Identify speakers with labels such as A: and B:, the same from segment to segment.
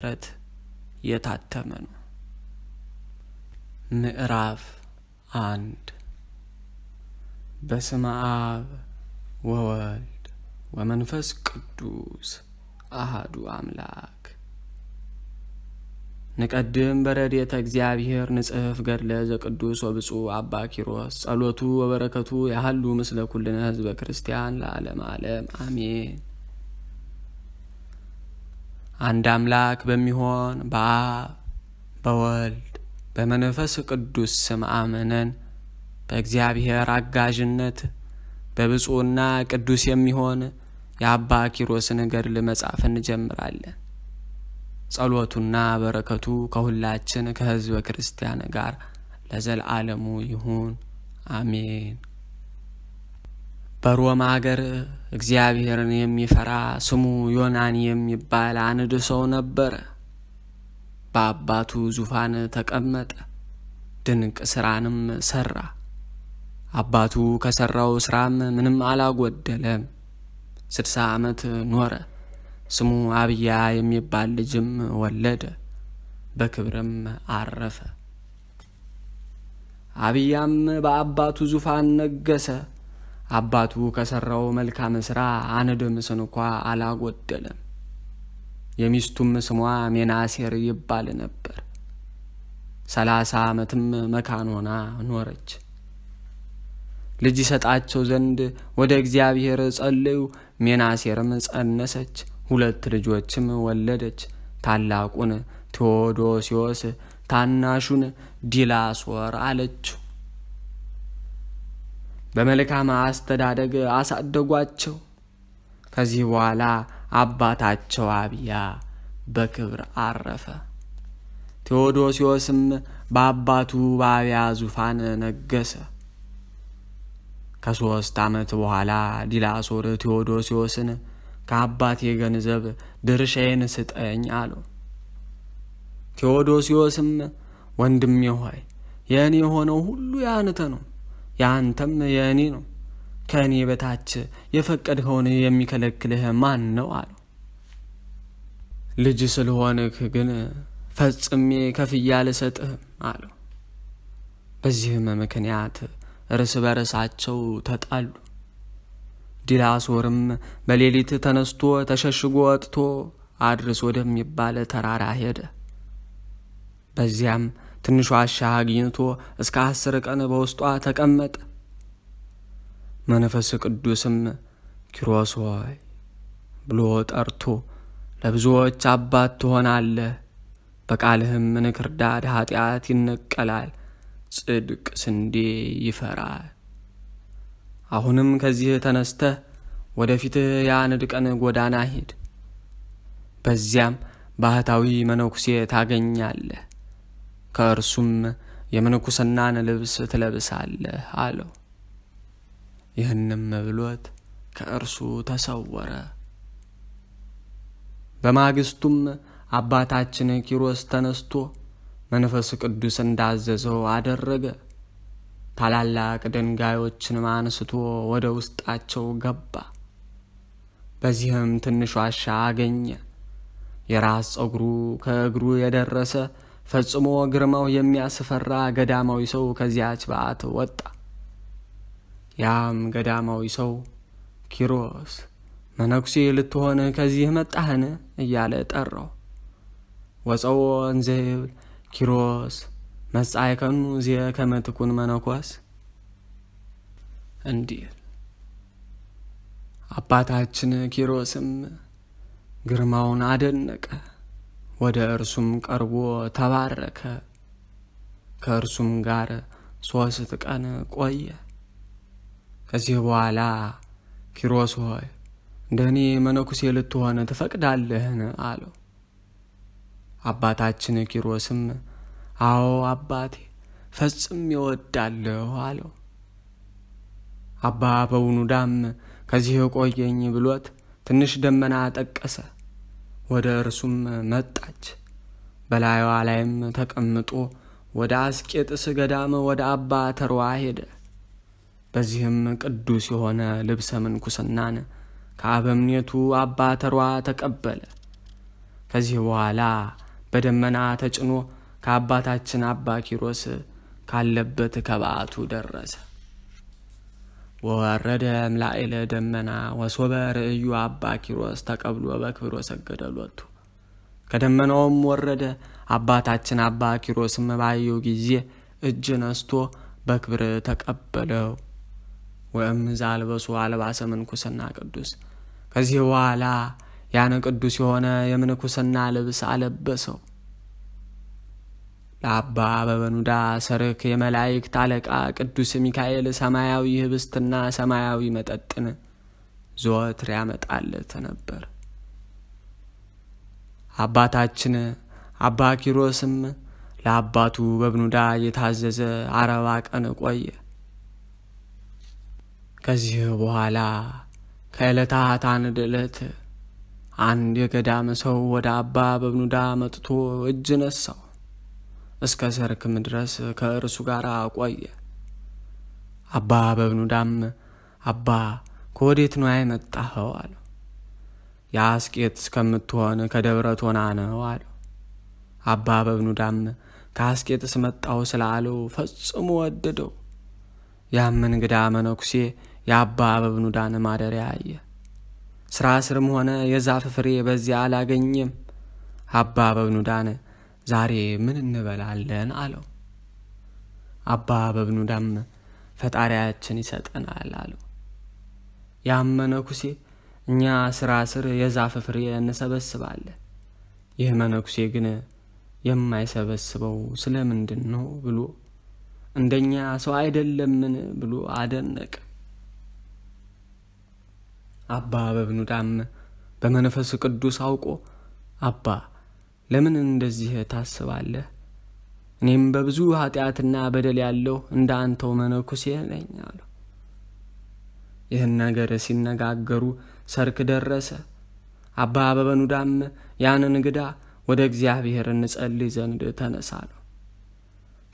A: ረት የታተመ ነው። ምዕራፍ 1 በስመ አብ ወወልድ ወመንፈስ ቅዱስ አሐዱ አምላክ። ንቀድም በረድኤተ እግዚአብሔር ንጽሕፍ ገድለ ዘቅዱስ ወብፁዕ አባ ኪሮስ ጸሎቱ ወበረከቱ ያህሉ ምስለ ኩልነ ሕዝበ ክርስቲያን ለዓለመ ዓለም አሜን። አንድ አምላክ በሚሆን በአብ በወልድ በመንፈስ ቅዱስ ስም አምነን በእግዚአብሔር አጋዥነት በብፁዕና ቅዱስ የሚሆን የአባ ኪሮስን ገድል መጻፍ እንጀምራለን። ጸሎቱና በረከቱ ከሁላችን ከሕዝበ ክርስቲያን ጋር ለዘላለሙ ይሁን አሜን። በሮማ ሀገር እግዚአብሔርን የሚፈራ ስሙ ዮናኒ የሚባል አንድ ሰው ነበረ። በአባቱ ዙፋን ተቀመጠ፣ ድንቅ ስራንም ሰራ። አባቱ ከሰራው ስራም ምንም አላጎደለም። 60 ዓመት ኖረ። ስሙ አብያ የሚባል ልጅም ወለደ፣ በክብርም አረፈ። አብያም በአባቱ ዙፋን ነገሰ። አባቱ ከሰራው መልካም ስራ አንድም እንኳ አላጎደለም። የሚስቱም ስሟ ሜናሴር ይባል ነበር። 30 ዓመትም መካን ሆና ኖረች። ልጅ ይሰጣቸው ዘንድ ወደ እግዚአብሔር ጸለዩ። ሜናሴርም ጸነሰች፣ 2 ልጆችም ወለደች። ታላቁን ቴዎዶሲዮስ፣ ታናሹን ዲላሶር አለችው። በመልካም አስተዳደግ አሳደጓቸው። ከዚህ በኋላ አባታቸው አብያ በክብር አረፈ። ቴዎዶሲዮስም በአባቱ በአብያ ዙፋን ነገሰ። ከ3 ዓመት በኋላ ዲላሶር ቴዎዶሲዮስን ከአባቴ ገንዘብ ድርሻዬን ስጠኝ አለው። ቴዎዶሲዮስም ወንድሜ ሆይ የእኔ የሆነው ሁሉ ያንተ ነው፣ ያንተም የእኔ ነው። ከእኔ በታች የፈቀድከውን የሚከለክልህ ማን ነው አለው። ልጅ ስለሆንክ ግን ፈጽሜ ከፍዬ አልሰጥህም አለው። በዚህም ምክንያት እርስ በርሳቸው ተጣሉ። ዲላሶርም በሌሊት ተነስቶ ተሸሽጎ ወጥቶ አድርስ ወደሚባል ተራራ ሄደ። በዚያም ትንሽ ዋሻ አግኝቶ እስከ 10 ቀን በውስጧ ተቀመጠ። መንፈስ ቅዱስም ኪሮስ ሆይ ብሎ ጠርቶ ለብዙዎች አባት ትሆናለህ፣ በቃልህም ንክርዳድ ኃጢአት ይነቀላል፣ ጽድቅ ስንዴ ይፈራል። አሁንም ከዚህ ተነስተህ ወደፊትህ የአንድ ቀን ጎዳና ሂድ፣ በዚያም ባህታዊ መነኩሴ ታገኛለህ፣ ከእርሱም የምንኩስናን ልብስ ትለብሳለህ አለው። ይህንም ብሎት ከእርሱ ተሰወረ። በማግስቱም አባታችን ኪሮስ ተነስቶ መንፈስ ቅዱስ እንዳዘዘው አደረገ። ታላላቅ ድንጋዮችን አንስቶ ወደ ውስጣቸው ገባ። በዚህም ትንሽ ዋሻ አገኘ። የራስ ጸጉሩ ከእግሩ የደረሰ ፈጽሞ ግርማው የሚያስፈራ ገዳማዊ ሰው ከዚያች በዓት ወጣ። ያም ገዳማዊ ሰው ኪሮስ መነኩሴ ልትሆን ከዚህ መጣህን እያለ ጠራው። ወፀዎ እንዘ ይብል ኪሮስ መጻእከኑ ዘከመ ትኩን መነኮስ እንዲል። አባታችን ኪሮስም ግርማውን አደነቀ። ወደ እርሱም ቀርቦ ተባረከ። ከእርሱም ጋር 3 ቀን ቆየ። ከዚህ በኋላ ኪሮስ ሆይ እንደኔ መነኩሴ ልትሆን ትፈቅዳለህን አለው። አባታችን ኪሮስም አዎ አባቴ ፈጽም ይወዳለሁ አለው። አባ በውኑዳም ከዚህ ቆየኝ ብሎት ትንሽ ደመና ጠቀሰ። ወደ እርሱም መጣች። በላይዋ ላይም ተቀምጦ ወደ አስቄጥስ ገዳም ወደ አባ ተርዋ ሄደ። በዚህም ቅዱስ የሆነ ልብሰ ምንኩስናን ከአበምኔቱ አባ ተርዋ ተቀበለ። ከዚህ በኋላ በደመና ተጭኖ ከአባታችን አባ ኪሮስ ካለበት ከበዓቱ ደረሰ። ወረደ እምላዕለ ደመና ወሶበ ርእዩ አባ ኪሮስ ተቀብሎ በክብር ወሰገደ ሎቱ። ከደመናውም ወረደ። አባታችን አባ ኪሮስም ባየው ጊዜ እጅ ነስቶ በክብር ተቀበለው። ወእምዝ አልበሱ አልባሰ ምንኩስና ቅዱስ። ከዚህ በኋላ ያን ቅዱስ የሆነ የምንኩስና ልብስ አለበሰው። ለአባ በበኑዳ ሰርክ የመላእክት አለቃ ቅዱስ ሚካኤል ሰማያዊ ህብስትና ሰማያዊ መጠጥን ዘወትር ያመጣለት ነበር። አባታችን አባ ኪሮስም ለአባቱ በበኑዳ የታዘዘ 40 ቀን ቆየ። ከዚህ በኋላ ከዕለታት አንድ ዕለት አንድ የገዳም ሰው ወደ አባ በበኑዳ መጥቶ እጅ ነሳው። እስከ ሰርክም ድረስ ከእርሱ ጋር ቆየ። አባ በበኑዳም አባ ከወዴት ነው የመጣኸው አለው። የአስቄጥስ ከምትሆን ከደብረ ቶና ነው አለው። አባ በበኑዳም ከአስቄጥስ መጣሁ ስላለው ፈጽሞ ወደደው። ያም እንግዳ መነኩሴ የአባ በበኑዳን ማደሪያ አየ። ስራ ስርም ሆነ የዛፍ ፍሬ በዚያ አላገኘም። አባ በበኑዳን ዛሬ ምን እንበላለን አለው። አባ በበኑዳም ፈጣሪያችን ይሰጠናል አለው። ያም መነኩሴ እኛ ስራ ስር የዛፍ ፍሬ እንሰበስባለን፣ ይህ መነኩሴ ግን የማይሰበስበው ስለምንድን ነው ብሎ እንደኛ ሰው አይደለምን ብሎ አደነቀ። አባ በበኑዳም በመንፈስ ቅዱስ አውቆ አባ ለምን እንደዚህ ታስባለህ? እኔም በብዙ ኃጢአትና በደል ያለው እንዳንተው መነኩሴ ነኝ አለው። ይህን ነገር ሲነጋገሩ ሰርክ ደረሰ። አባ በበኑዳም ያንን እንግዳ ወደ እግዚአብሔር እንጸልይ ዘንድ ተነሳሉ።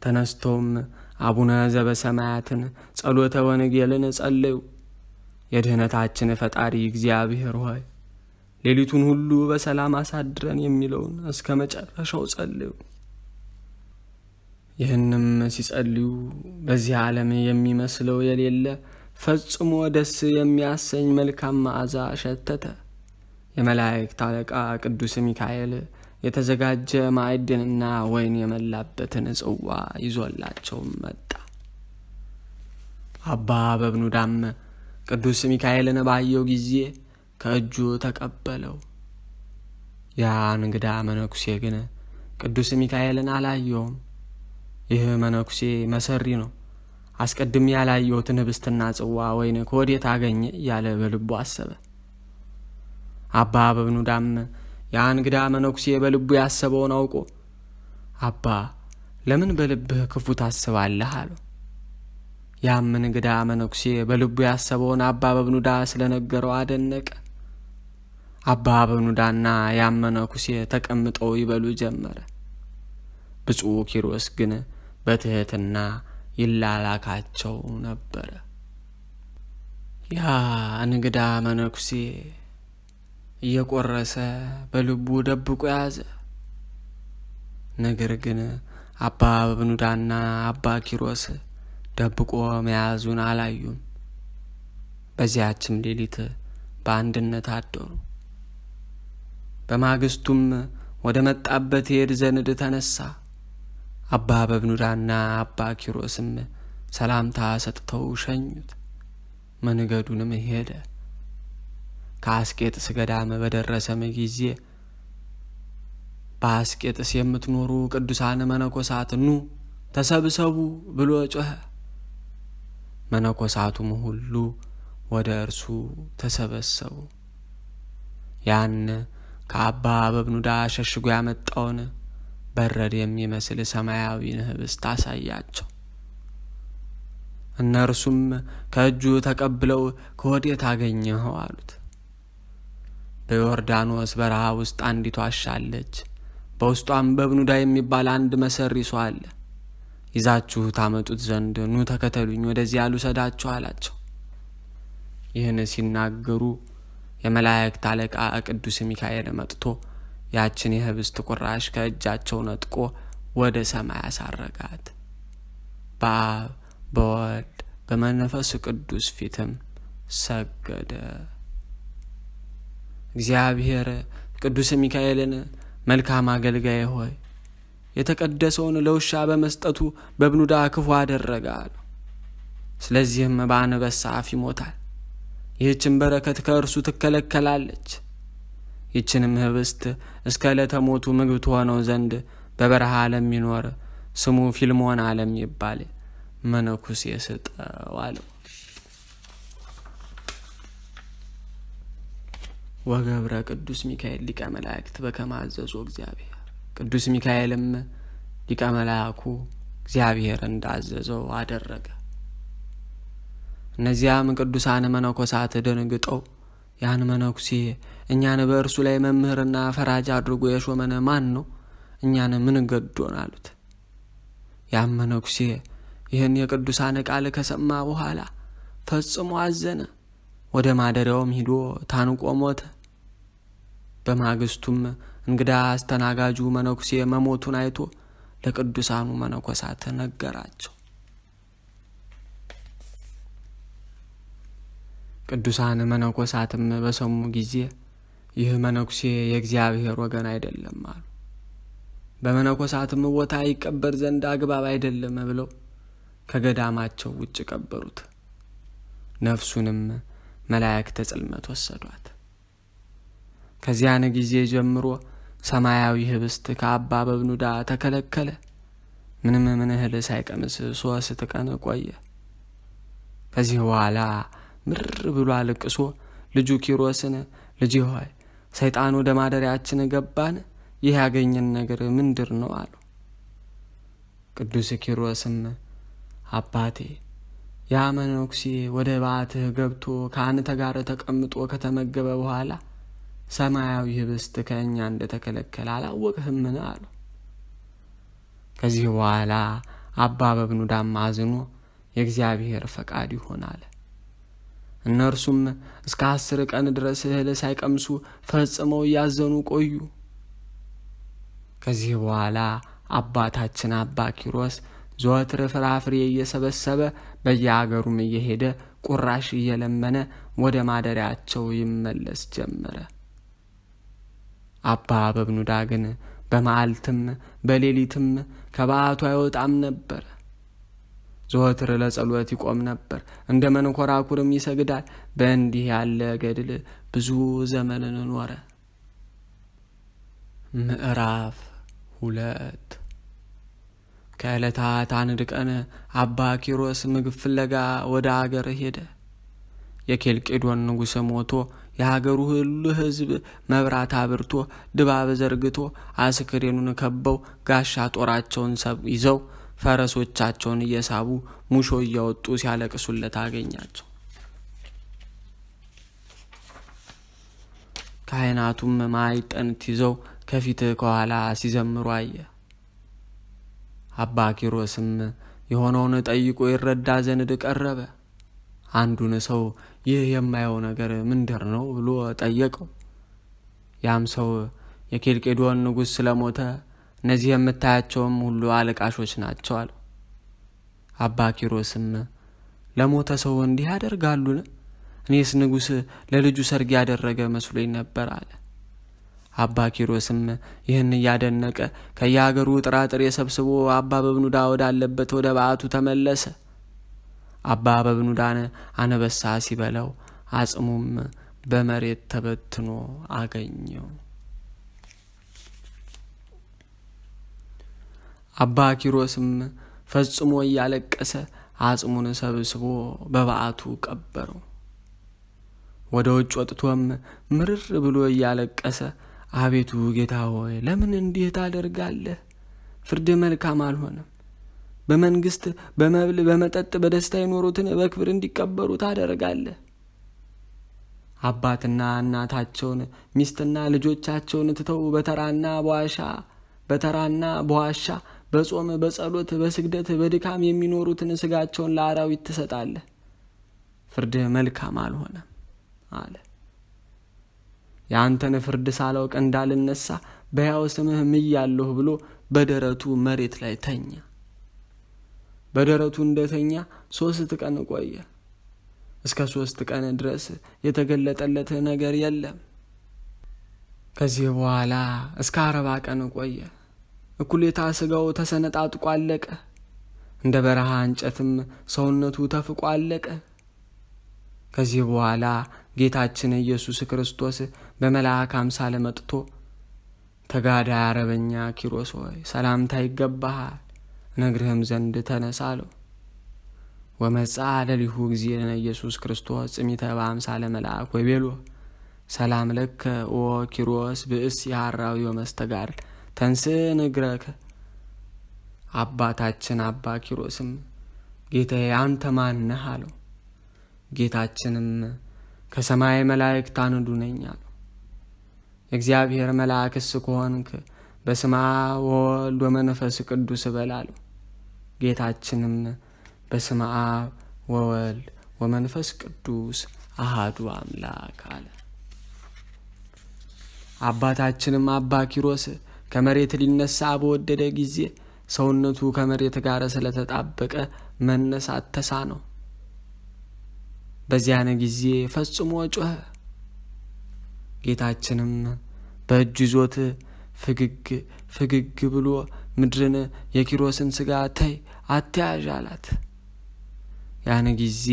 A: ተነስቶም አቡነ ዘበሰማያትን ጸሎተ ወንጌልን ጸለዩ። የድህነታችን ፈጣሪ እግዚአብሔር ሆይ ሌሊቱን ሁሉ በሰላም አሳድረን የሚለውን እስከ መጨረሻው ጸልዩ። ይህንም ሲጸልዩ በዚህ ዓለም የሚመስለው የሌለ ፈጽሞ ደስ የሚያሰኝ መልካም መዓዛ ሸተተ። የመላእክት አለቃ ቅዱስ ሚካኤል የተዘጋጀ ማዕድንና ወይን የመላበትን ጽዋ ይዞላቸው መጣ። አባ በበኑዳም ቅዱስ ሚካኤልን ባየው ጊዜ ከእጁ ተቀበለው። ያ እንግዳ መነኩሴ ግን ቅዱስ ሚካኤልን አላየውም። ይህ መነኩሴ መሰሪ ነው። አስቀድም ያላየውትን ህብስትና ጽዋ ወይን ከወዴት አገኘ እያለ በልቡ አሰበ። አባ በበኑዳም ያ እንግዳ መነኩሴ በልቡ ያሰበውን አውቆ አባ ለምን በልብህ ክፉ ታስባለህ አለው። ያም እንግዳ መነኩሴ በልቡ ያሰበውን አባ በበኑዳ ስለነገረው አደነቀ። አባ በበኑዳና ያም መነኩሴ ተቀምጠው ይበሉ ጀመረ። ብፁዕ ኪሮስ ግን በትህትና ይላላካቸው ነበር። ያ እንግዳ መነኩሴ እየቆረሰ በልቡ ደብቆ ያዘ። ነገር ግን አባ በበኑዳና አባ ኪሮስ ደብቆ መያዙን አላዩም። በዚያችም ሌሊት በአንድነት አደሩ። በማግስቱም ወደ መጣበት ይሄድ ዘንድ ተነሳ። አባ በበኑዳና አባ ኪሮስም ሰላምታ ሰጥተው ሸኙት። መንገዱንም ሄደ። ከአስቄጥስ ገዳም በደረሰም ጊዜ በአስቄጥስ የምትኖሩ ቅዱሳን መነኮሳት ኑ ተሰብሰቡ ብሎ ጮኸ። መነኮሳቱም ሁሉ ወደ እርሱ ተሰበሰቡ። ያን ከአባ በበኑዳ ሸሽጎ ያመጣውን በረድ የሚመስል ሰማያዊ ህብስት አሳያቸው። እነርሱም ከእጁ ተቀብለው ከወዴት አገኘኸው አሉት። በዮርዳኖስ በረሃ ውስጥ አንዲት ዋሻ አለች። በውስጧም በበኑዳ የሚባል አንድ መሰሪ ሰው አለ። ይዛችሁ ታመጡት ዘንድ ኑ ተከተሉኝ፣ ወደዚያ ልውሰዳችሁ አላቸው። ይህን ሲናገሩ የመላእክት አለቃ ቅዱስ ሚካኤል መጥቶ ያችን የህብስት ቁራሽ ከእጃቸው ነጥቆ ወደ ሰማይ አሳረጋት። በአብ በወልድ በመንፈስ ቅዱስ ፊትም ሰገደ። እግዚአብሔር ቅዱስ ሚካኤልን መልካም አገልጋይ ሆይ የተቀደሰውን ለውሻ በመስጠቱ በብኑዳ ክፉ አደረገ አለው። ስለዚህም በአንበሳ አፍ ይሞታል። ይህችን በረከት ከእርሱ ትከለከላለች። ይህችንም ህብስት እስከ ዕለተ ሞቱ ምግብ ትሆነው ዘንድ በበረሃ ለሚኖር ስሙ ፊልሞን ለሚባል መነኩሴ ስጠው አለው። ወገብረ ቅዱስ ሚካኤል ሊቀ መላእክት በከመ አዘዞ እግዚአብሔር። ቅዱስ ሚካኤልም ሊቀ መላእኩ እግዚአብሔር እንዳዘዘው አደረገ። እነዚያም ቅዱሳን መነኮሳት ደንግጠው ያን መነኩሴ እኛን በእርሱ ላይ መምህርና ፈራጅ አድርጎ የሾመን ማን ነው? እኛን ምን ገዶን አሉት። ያን መነኩሴ ይህን የቅዱሳን ቃል ከሰማ በኋላ ፈጽሞ አዘነ። ወደ ማደሪያውም ሂዶ ታንቆ ሞተ። በማግስቱም እንግዳ አስተናጋጁ መነኩሴ መሞቱን አይቶ ለቅዱሳኑ መነኮሳት ነገራቸው። ቅዱሳን መነኮሳትም በሰሙ ጊዜ ይህ መነኩሴ የእግዚአብሔር ወገን አይደለም አሉ። በመነኮሳትም ቦታ ይቀበር ዘንድ አግባብ አይደለም ብለው ከገዳማቸው ውጭ ቀበሩት። ነፍሱንም መላእክተ ጽልመት ወሰዷት። ከዚያን ጊዜ ጀምሮ ሰማያዊ ህብስት ከአባ በብኑዳ ተከለከለ። ምንም እህል ሳይቀምስ 3 ቀን ቆየ። ከዚህ በኋላ ምር ብሎ አልቅሶ ልጁ ኪሮስን ልጅ ሆይ ሰይጣን ወደ ማደሪያችን ገባን፣ ይህ ያገኘን ነገር ምንድር ነው አለው። ቅዱስ ኪሮስም አባቴ ያ መነኩሴ ወደ ባትህ ገብቶ ከአንተ ጋር ተቀምጦ ከተመገበ በኋላ ሰማያዊ ህብስት ከእኛ እንደተከለከለ አላወቅህምን አለው። ከዚህ በኋላ አባ በብኑዳም አዝኖ የእግዚአብሔር ፈቃድ ይሆናል። እነርሱም እስከ 10 ቀን ድረስ እህል ሳይቀምሱ ፈጽመው ያዘኑ ቆዩ። ከዚህ በኋላ አባታችን አባ ኪሮስ ዘወትር ፍራፍሬ እየሰበሰበ በየአገሩም እየሄደ ቁራሽ እየለመነ ወደ ማደሪያቸው ይመለስ ጀመረ። አባ በብኑዳ ግን በመዓልትም በሌሊትም ከበዓቱ አይወጣም ነበር። ዘወትር ለጸሎት ይቆም ነበር፣ እንደ መንኮራኩርም ይሰግዳል። በእንዲህ ያለ ገድል ብዙ ዘመንን ኖረ። ምዕራፍ 2 ከዕለታት አንድ ቀን አባ ኪሮስ ምግብ ፍለጋ ወደ አገር ሄደ። የኬልቄዶን ንጉሥ ሞቶ የሀገሩ ሁሉ ሕዝብ መብራት አብርቶ ድባብ ዘርግቶ አስክሬኑን ከበው ጋሻ ጦራቸውን ይዘው ፈረሶቻቸውን እየሳቡ ሙሾ እያወጡ ሲያለቅሱለት አገኛቸው። ካህናቱም ማዕጠንት ይዘው ከፊት ከኋላ ሲዘምሩ አየ። አባ ኪሮስም የሆነውን ጠይቆ ይረዳ ዘንድ ቀረበ። አንዱን ሰው ይህ የማየው ነገር ምንድር ነው ብሎ ጠየቀው። ያም ሰው የኬልቄዶን ንጉሥ ስለሞተ እነዚህ የምታያቸውም ሁሉ አለቃሾች ናቸው አለው። አባ ኪሮስም ለሞተ ሰው እንዲህ ያደርጋሉን? እኔስ ንጉሥ ለልጁ ሰርግ ያደረገ መስሎኝ ነበር አለ። አባ ኪሮስም ይህን ያደነቀ ከያገሩ ጥራጥሬ ሰብስቦ አባ በብኑዳ ወዳለበት ወደ በዓቱ ተመለሰ። አባ በብኑዳን አንበሳ ሲበላው አጽሙም በመሬት ተበትኖ አገኘው። አባ ኪሮስም ፈጽሞ ያለቀሰ አጽሙን ሰብስቦ በበዓቱ ቀበረው። ወደ ውጭ ወጥቶም ምርር ብሎ ያለቀሰ አቤቱ ጌታ ሆይ ለምን እንዲህ ታደርጋለህ? ፍርድ መልካም አልሆነም። በመንግስት በመብል በመጠጥ በደስታ ይኖሩትን በክብር እንዲቀበሩ ታደርጋለህ። አባትና እናታቸውን ሚስትና ልጆቻቸውን ትተው በተራና በዋሻ በጾም በጸሎት በስግደት በድካም የሚኖሩትን ስጋቸውን ለአራዊት ትሰጣለህ። ፍርድ መልካም አልሆነም አለ። ያንተን ፍርድ ሳላውቅ እንዳልነሳ በሕያው ስምህ ምያለሁ ብሎ በደረቱ መሬት ላይ ተኛ። በደረቱ እንደተኛ 3 ቀን ቆየ። እስከ 3 ቀን ድረስ የተገለጠለት ነገር የለም። ከዚህ በኋላ እስከ 40 ቀን ቆየ። እኩሌታ ስጋው ተሰነጣጥቆ አለቀ። እንደ በረሃ እንጨትም ሰውነቱ ተፍቆ አለቀ። ከዚህ በኋላ ጌታችን ኢየሱስ ክርስቶስ በመልአክ አምሳል መጥቶ ተጋዳይ አረበኛ ኪሮስ ሆይ ሰላምታ ይገባሃል፣ ነግርህም ዘንድ ተነሳ አለው። ወመጻ ለሊሁ እግዚእነ ኢየሱስ ክርስቶስ ጽሚተ በአምሳለ መልአክ ወይቤሎ ሰላም ለከ ኦ ኪሮስ ብእስ ያራዊ ወመስተጋር ተንስ ንግረከ። አባታችን አባ ኪሮስም ጌታዬ አንተ ማን ነህ አለው። ጌታችንም ከሰማይ መላእክት አንዱ ነኝ አለው። እግዚአብሔር መልአክስ ከሆንክ በስመ አብ ወወልድ ወመንፈስ ቅዱስ በል አለው። ጌታችንም በስመ አብ ወወልድ ወመንፈስ ቅዱስ አሃዱ አምላክ አለ። አባታችንም አባ ኪሮስ ከመሬት ሊነሳ በወደደ ጊዜ ሰውነቱ ከመሬት ጋር ስለተጣበቀ መነሳት ተሳነው። በዚያን ጊዜ ፈጽሞ ጮኸ። ጌታችንም በእጁ ይዞት ፍግግ ብሎ ምድርን የኪሮስን ሥጋ ተይ አትያዥ አላት። ያን ጊዜ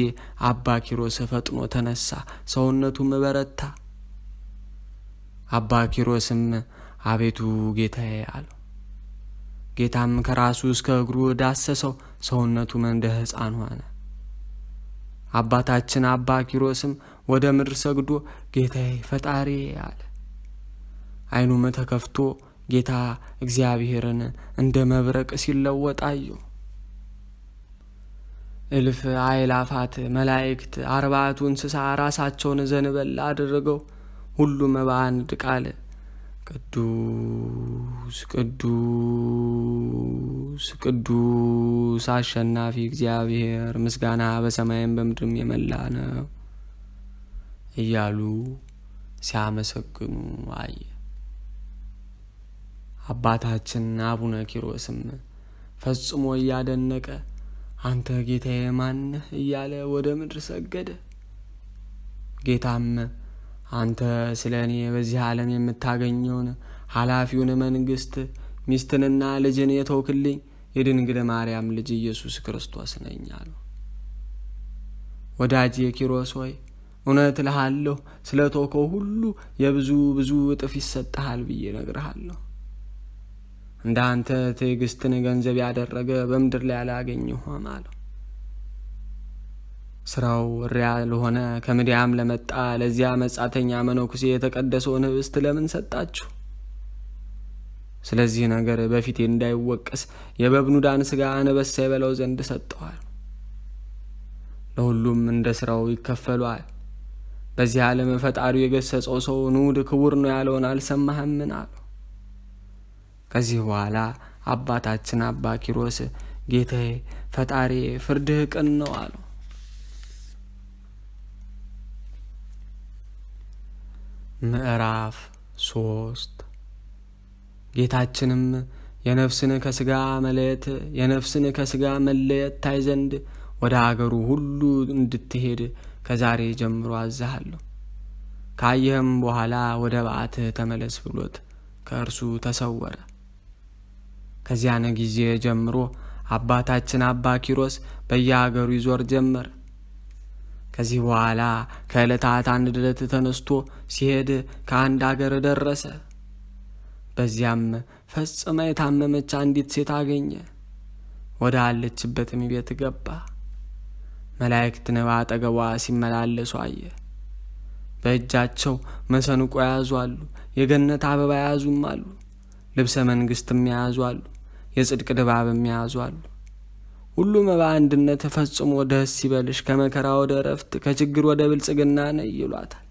A: አባ ኪሮስ ፈጥኖ ተነሳ፣ ሰውነቱም በረታ። አባ ኪሮስም አቤቱ ጌታዬ አለው። ጌታም ከራሱ እስከ እግሩ ዳሰሰው፣ ሰውነቱም እንደ ሕፃን ሆነ። አባታችን አባ ኪሮስም ወደ ምድር ሰግዶ ጌታዬ ፈጣሪ አለ። ዓይኑም ተከፍቶ ጌታ እግዚአብሔርን እንደ መብረቅ ሲለወጥ አየው። እልፍ አእላፋት መላእክት 40 እንስሳ ራሳቸውን ዘንበል አድርገው ሁሉም በአንድ ቃል ቅዱስ ቅዱስ ቅዱስ አሸናፊ እግዚአብሔር ምስጋና በሰማይም በምድርም የመላ ነው እያሉ ሲያመሰግኑ አየ። አባታችን አቡነ ኪሮስም ፈጽሞ እያደነቀ አንተ ጌታዬ ማን ነህ እያለ ወደ ምድር ሰገደ። ጌታም አንተ ስለኔ በዚህ ዓለም የምታገኘውን ኃላፊውን መንግስት ሚስትንና ልጅን የተውክልኝ የድንግል ማርያም ልጅ ኢየሱስ ክርስቶስ ነኝ አለው። ወዳጄ ኪሮስ ሆይ እውነት እልሃለሁ ስለተውከው ሁሉ የብዙ እጥፍ ይሰጥሃል ብዬ እነግርሃለሁ። እንዳንተ ትዕግስትን ገንዘብ ያደረገ በምድር ላይ አላገኘሁም አለው። ስራው ሪያ ለሆነ ከምድያም ለመጣ ለዚያ መጻተኛ መነኩሴ የተቀደሰውን ህብስት ለምን ሰጣችሁ? ስለዚህ ነገር በፊቴ እንዳይወቀስ የበብኑዳን ሥጋ አንበሳ ይበላው ዘንድ ሰጠዋል። ለሁሉም እንደ ስራው ይከፈሏል። በዚህ ዓለም ፈጣሪው የገሰጸው ሰው ንዑድ ክቡር ነው ያለውን አልሰማህምን አለው። ከዚህ በኋላ አባታችን አባ ኪሮስ ጌታዬ ፈጣሪ ፍርድህ ቅን ነው አለው። ምዕራፍ 3 ጌታችንም የነፍስን ከሥጋ መለየት ታይ ዘንድ ወደ አገሩ ሁሉ እንድትሄድ ከዛሬ ጀምሮ አዝሃለሁ። ካየህም በኋላ ወደ በዓትህ ተመለስ ብሎት ከእርሱ ተሰወረ። ከዚያን ጊዜ ጀምሮ አባታችን አባ ኪሮስ በየአገሩ ይዞር ጀመረ። ከዚህ በኋላ ከዕለታት አንድ ዕለት ተነስቶ ሲሄድ ከአንድ አገር ደረሰ። በዚያም ፈጽማ የታመመች አንዲት ሴት አገኘ። ወደ አለችበትም ቤት ገባ። መላእክትን በአጠገቧ ሲመላለሱ አየ። በእጃቸው መሰንቆ ያዙ አሉ፣ የገነት አበባ ያዙም አሉ፣ ልብሰ መንግስትም ያዙ አሉ፣ የጽድቅ ድባብም ያዙ አሉ። ሁሉም በአንድነት ፈጽሞ ደስ ይበልሽ፣ ከመከራ ወደ ዕረፍት፣ ከችግር ወደ ብልጽግና ነይ ይሏታል።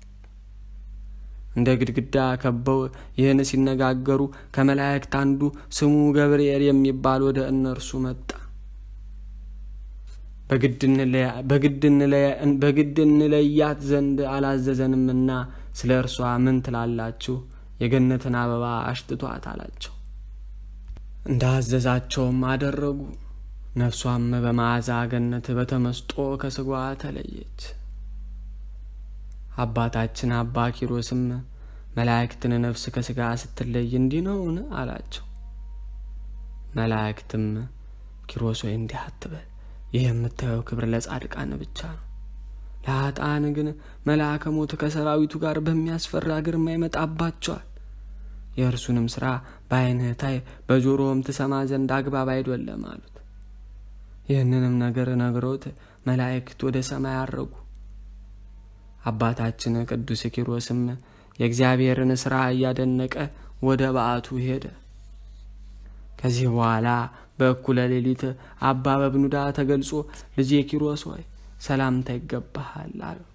A: እንደ ግድግዳ ከበው ይህን ሲነጋገሩ ከመላእክት አንዱ ስሙ ገብርኤል የሚባል ወደ እነርሱ መጣ። በግድ እንለያት ዘንድ አላዘዘንምና ስለ እርሷ ምን ትላላችሁ የገነትን አበባ አሽትቷት አላቸው። እንዳዘዛቸውም አደረጉ። ነፍሷም በመዓዛ ገነት በተመስጦ ከስጋዋ ተለየች። አባታችን አባ ኪሮስም መላእክትን ነፍስ ከስጋ ስትለይ እንዲህ ነውን አላቸው። መላእክትም ኪሮስ ሆይ እንዲህ አትበል፣ ይህ የምታየው ክብር ለጻድቃን ብቻ ነው። ለኃጥአን ግን መልአከ ሞት ከሰራዊቱ ጋር በሚያስፈራ ግርማ ይመጣባቸዋል። የእርሱንም ሥራ በዓይንህ ታይ በጆሮም ትሰማ ዘንድ አግባብ አይደለም አሉት። ይህንንም ነገር ነግረውት መላእክት ወደ ሰማይ አረጉ። አባታችን ቅዱስ ኪሮስም የእግዚአብሔርን ሥራ እያደነቀ ወደ በዓቱ ሄደ። ከዚህ በኋላ በእኩለ ሌሊት አባ በብኑዳ ተገልጾ ልጄ ኪሮስ ሆይ ሰላምታ ይገባሃል አለው።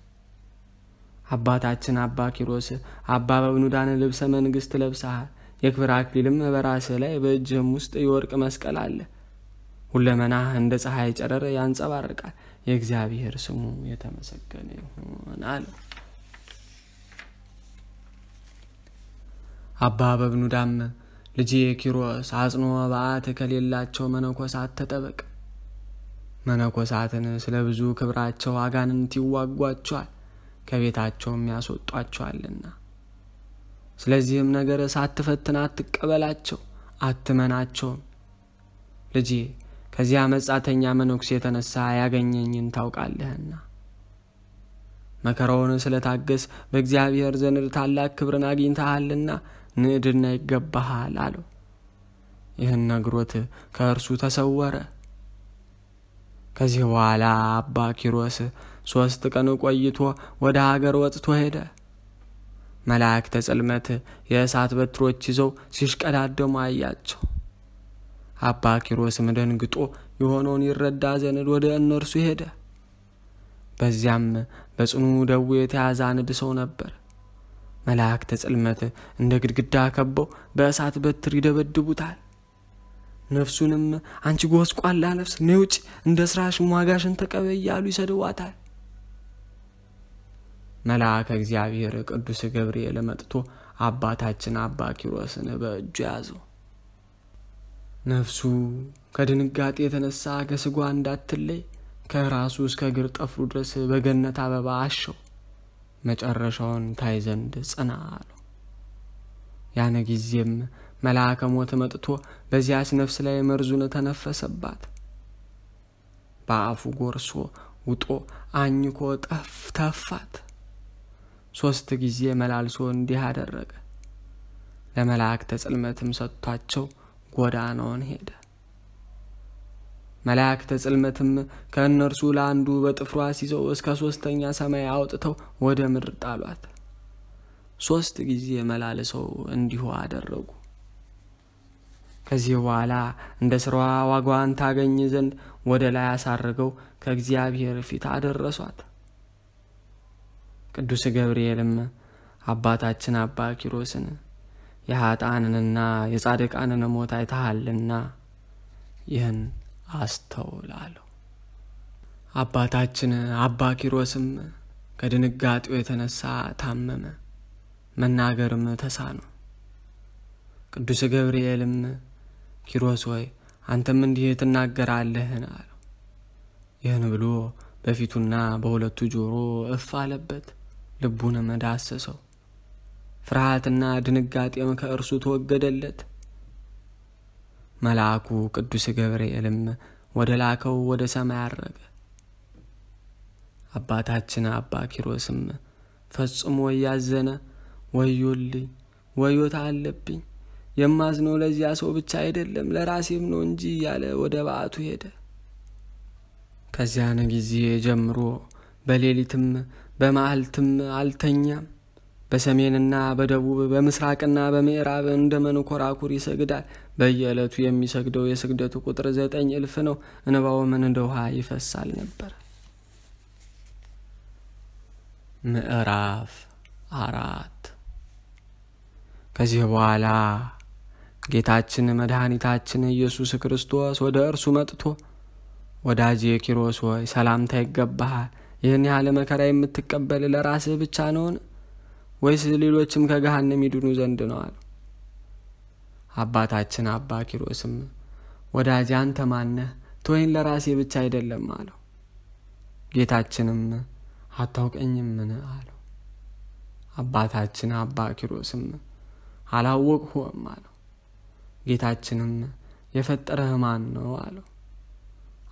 A: አባታችን አባ ኪሮስ አባ በብኑዳን ልብሰ መንግሥት ለብሰሃል፣ የክብር አክሊልም በራስህ ላይ በእጅህም ውስጥ የወርቅ መስቀል አለ፣ ሁለመናህ እንደ ፀሐይ ጨረር ያንጸባርቃል፣ የእግዚአብሔር ስሙ የተመሰገነ ይሁን አለ። አባ በብኑዳም ልጄ ኪሮስ አጽኖ በዓት ከሌላቸው መነኮሳት ተጠበቅ፣ መነኮሳትን ስለ ብዙ ክብራቸው አጋንንት ይዋጓቸዋል፣ ከቤታቸውም ያስወጧቸዋልና። ስለዚህም ነገር ሳትፈትን አትቀበላቸው፣ አትመናቸውም። ልጄ ከዚያ መጻተኛ መነኩሴ የተነሳ ያገኘኝን ታውቃለህና መከራውን ስለታገስ በእግዚአብሔር ዘንድ ታላቅ ክብርን አግኝተሃልና ንዕድና ይገባሃል አለው። ይህን ነግሮት ከእርሱ ተሰወረ። ከዚህ በኋላ አባ ኪሮስ 3 ቀን ቆይቶ ወደ ሀገር ወጥቶ ሄደ። መላእክተ ጽልመት የእሳት በትሮች ይዘው ሲሽቀዳደሙ አያቸው። አባ ኪሮስም ደንግጦ የሆነውን ይረዳ ዘንድ ወደ እነርሱ ሄደ። በዚያም በጽኑ ደዌ የተያዘ አንድ ሰው ነበር። መላእክተ ጽልመት እንደ ግድግዳ ከበው በእሳት በትር ይደበድቡታል። ነፍሱንም አንቺ ጎስቋላ ነፍስ ነይ ውጪ፣ እንደ ስራሽ ዋጋሽን ተቀበይ እያሉ ይሰድዋታል። መልአከ እግዚአብሔር ቅዱስ ገብርኤል መጥቶ አባታችን አባ ኪሮስን በእጁ ያዘው። ነፍሱ ከድንጋጤ የተነሳ ከስጋ እንዳትለይ ከራሱ እስከ እግር ጥፍሩ ድረስ በገነት አበባ አሸው፣ መጨረሻውን ታይ ዘንድ ጽና አለው። ያን ጊዜም መልአከ ሞት መጥቶ በዚያች ነፍስ ላይ መርዙን ተነፈሰባት። በአፉ ጎርሶ ውጦ አኝኮ ተፋት። 3 ጊዜ መላልሶ እንዲህ አደረገ። ለመላእክተ ጽልመትም ሰጥቷቸው ጎዳናውን ሄደ። መላእክተ ጽልመትም ከእነርሱ ለአንዱ በጥፍሯ ሲዘው እስከ 3ኛ ሰማይ አውጥተው ወደ ምድር ጣሏት። 3 ጊዜ መላልሰው እንዲሁ አደረጉ። ከዚህ በኋላ እንደ ስራዋ ዋጋዋን ታገኝ ዘንድ ወደ ላይ አሳርገው ከእግዚአብሔር ፊት አደረሷት። ቅዱስ ገብርኤልም አባታችን አባ ኪሮስን የኃጥአንንና የጻድቃንን ሞት አይተሃልና ይህን አስተውል አለው። አባታችን አባ ኪሮስም ከድንጋጤው የተነሳ ታመመ፣ መናገርም ተሳነው። ቅዱስ ገብርኤልም ኪሮስ ሆይ አንተም እንዲህ ትናገራለህን አለው። ይህን ብሎ በፊቱና በሁለቱ ጆሮ እፍ አለበት፣ ልቡንም ዳሰሰው። ፍርሃትና ድንጋጤም ከእርሱ ተወገደለት። መልአኩ ቅዱስ ገብርኤልም ወደ ላከው ወደ ሰማይ አረገ። አባታችን አባ ኪሮስም ፈጽሞ ያዘነ ወዮልኝ፣ ወዮታ አለብኝ፣ የማዝነው ለዚያ ሰው ብቻ አይደለም ለራሴም ነው እንጂ ያለ ወደ በዓቱ ሄደ። ከዚያን ጊዜ ጀምሮ በሌሊትም በመዓልትም አልተኛም። በሰሜንና በደቡብ በምስራቅና በምዕራብ እንደ መንኮራኩር ይሰግዳል። በየዕለቱ የሚሰግደው የስግደቱ ቁጥር 9,000 ነው። እንባውም እንደ ውሃ ይፈሳል ነበር። ምዕራፍ 4 ከዚህ በኋላ ጌታችን መድኃኒታችን ኢየሱስ ክርስቶስ ወደ እርሱ መጥቶ ወዳጄ ኪሮስ ሆይ ሰላምታ ይገባሃል። ይህን ያህል መከራ የምትቀበል ለራስህ ብቻ ነውን? ወይስ ሌሎችም ከገሃነም ይድኑ ዘንድ ነው አለው። አባታችን አባ ኪሮስም ወዳጄ አንተ ማነህ? ተወኝ፣ ለራሴ ብቻ አይደለም አለው። ጌታችንም አታውቀኝምን አለው። አባታችን አባ ኪሮስም አላወቅሁም አለው። ጌታችንም የፈጠረህ ማን ነው አለው።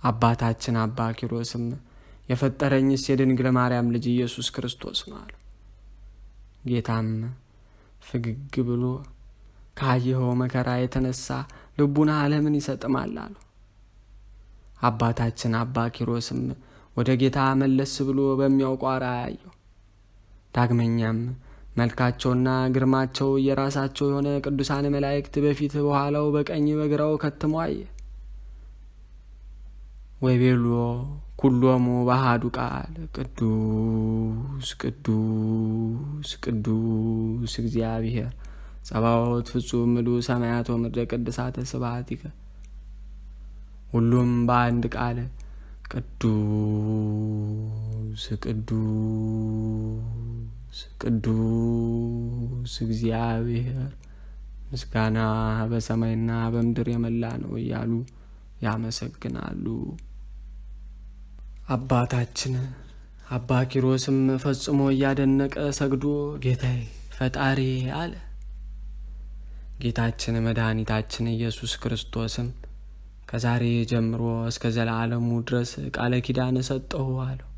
A: አባታችን አባ ኪሮስም የፈጠረኝስ የድንግል ማርያም ልጅ ኢየሱስ ክርስቶስ ነው አለው። ጌታም ፍግግ ብሎ ካየኸው መከራ የተነሳ ልቡና ለምን ይሰጥማል አለው። አባታችን አባ ኪሮስም ወደ ጌታ መለስ ብሎ በሚያውቀው አርአያ አየው። ዳግመኛም መልካቸውና ግርማቸው የራሳቸው የሆነ ቅዱሳን መላእክት በፊት በኋላው በቀኝ በግራው ከትመው አየ። ወይቤሎ ኩሎሙ በአሐዱ ቃል ቅዱስ ቅዱስ ቅዱስ እግዚአብሔር ጸባኦት ፍጹም ምሉእ ሰማያት ወምድረ ቅድሳተ ስብሐቲከ። ሁሉም በአንድ ቃል ቅዱስ ቅዱስ ቅዱስ እግዚአብሔር ምስጋና በሰማይና በምድር የመላ ነው እያሉ ያመሰግናሉ። አባታችን አባ ኪሮስም ፈጽሞ እያደነቀ ሰግዶ ጌታዬ ፈጣሪ አለ። ጌታችን መድኃኒታችን ኢየሱስ ክርስቶስም ከዛሬ ጀምሮ እስከ ዘላለሙ ድረስ ቃለ ኪዳን ሰጠሁ አለው።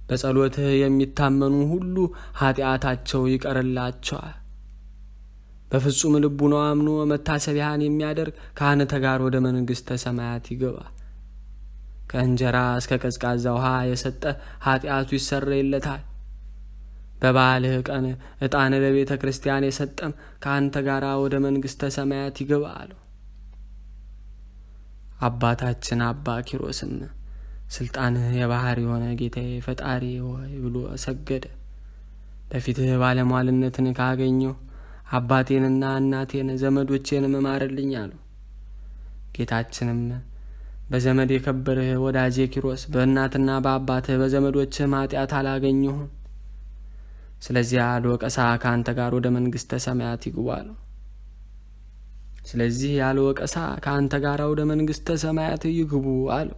A: በጸሎትህ የሚታመኑ ሁሉ ኃጢአታቸው ይቀርላቸዋል። በፍጹም ልቡናው አምኖ መታሰቢያን የሚያደርግ ከአንተ ጋር ወደ መንግሥተ ሰማያት ይገባል። ከእንጀራ እስከ ቀዝቃዛ ውሃ የሰጠ ኃጢአቱ ይሰረይለታል። በበዓልህ ቀን ዕጣን ለቤተ ክርስቲያን የሰጠም ከአንተ ጋር ወደ መንግሥተ ሰማያት ይገባል አለው። አባታችን አባ ኪሮስም ስልጣንህ የባህር የሆነ ጌታዬ ፈጣሪ ሆይ ብሎ ሰገደ። በፊትህ ባለሟልነትን ካገኘሁ አባቴንና እናቴን ዘመዶቼን መማርልኝ አለው። ጌታችንም በዘመድ የከበርህ ወዳጄ ኪሮስ በእናትና በአባትህ በዘመዶችህ ኃጢአት አላገኘሁም። ስለዚህ ያልወቀሳ ከአንተ ጋር ወደ መንግሥተ ሰማያት ይግቡ አለው። ስለዚህ ያልወቀሳ ከአንተ ጋር ወደ መንግሥተ ሰማያት ይግቡ አለው።